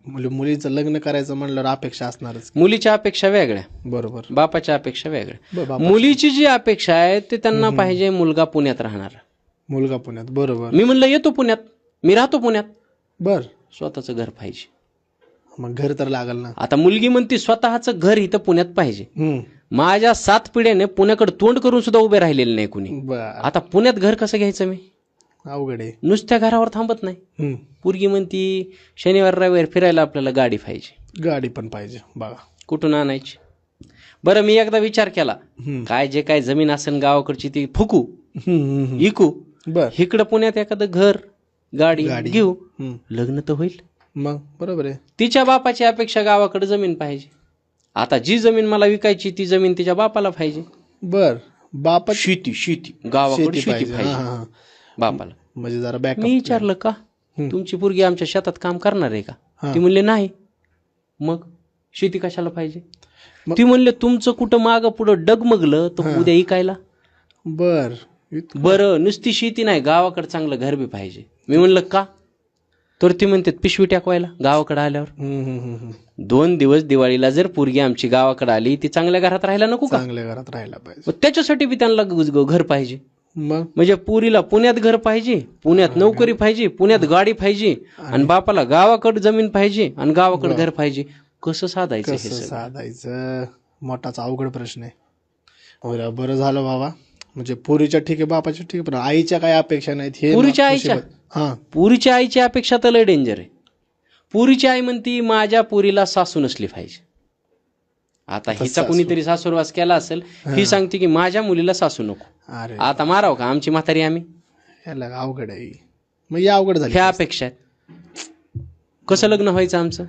मुलीचं लग्न करायचं म्हणल्यावर अपेक्षा असणारच. मुलीच्या अपेक्षा वेगळ्या, बरोबर. बापाच्या अपेक्षा वेगळ्या. मुलीची जी अपेक्षा आहे ते त्यांना पाहिजे मुलगा पुण्यात राहणार. मुलगा पुण्यात, बरोबर. मी म्हणलं येतो पुण्यात, मी राहतो पुण्यात. बर, स्वतःचं घर पाहिजे. मग घर तर लागल ना. आता मुलगी म्हणते स्वतःचं घर इथं पुण्यात पाहिजे. माझ्या 7 पिढ्याने पुण्याकडे तोंड करून सुद्धा उभे राहिलेले नाही कुणी. आता पुण्यात घर कसं घ्यायचं मी? अवघड आहे. नुसत्या घरावर थांबत नाही. पोरगी म्हणती शनिवार रविवार फिरायला आपल्याला गाडी पाहिजे. गाडी पण पाहिजे. बघा कुठून आणायची? बरं, मी एकदा विचार केला, काय जे काय जमीन असेल गावाकडची ती फुकू, इकू, बर, इकडं पुण्यात एखादं घर गाडी घेऊ, लग्न तर होईल. मग बरोबर आहे. तिच्या बापाची अपेक्षा गावाकडे जमीन पाहिजे. आता जी जमीन मला विकायची ती जमीन तिच्या बापाला पाहिजे. बर, बापा शेती गावाकडे शेती पाहिजे बापाला. म्हणजे जरा बॅक. मी विचारलं का तुमची पोरगी आमच्या शेतात काम करणार आहे का? ती म्हणले नाही. मग शेती कशाला पाहिजे? ती म्हणले तुमचं कुठं मागं पुढं डगमगलं तर उद्या इकायला. बर, बरं, नुसती शेती नाही, गावाकडे चांगलं घर बी पाहिजे. मी म्हणलं का? तर ती म्हणते पिशवी टाकवायला गावाकडे आल्यावर. 2 दिवस दिवाळीला जर पोरगी आमची गावाकडे आली ती चांगल्या घरात राहायला नको का? चांगल्या घरात राहायला पाहिजे. त्याच्यासाठी बी त्यांना घर पाहिजे. मग म्हणजे पुरीला पुण्यात घर पाहिजे, पुण्यात नोकरी पाहिजे, पुण्यात गाडी पाहिजे, आणि बापाला गावाकडे जमीन पाहिजे आणि गावाकडे घर पाहिजे. कसं साधायचं? कसं साधायचं? मोठाच अवघड प्रश्न आहे. बरं झालं बाबा, म्हणजे पुरीच्या ठीक आहे, बापाच्या ठीक आहे, पण आईच्या काय अपेक्षा नाहीत. हे पुरीच्या आईची अपेक्षा तर लय डेंजर आहे. पुरीची आई म्हणती माझ्या पुरीला सासू नसली पाहिजे. आता हिचा कुणीतरी सासूरवास केला असेल, ही सांगते की माझ्या मुलीला सासू नको. आता माराव का आमची म्हातारी आम्ही? अवघड आहे. मग या अवघड झाली. ह्या अपेक्षा आहेत. कसं लग्न व्हायचं आमचं?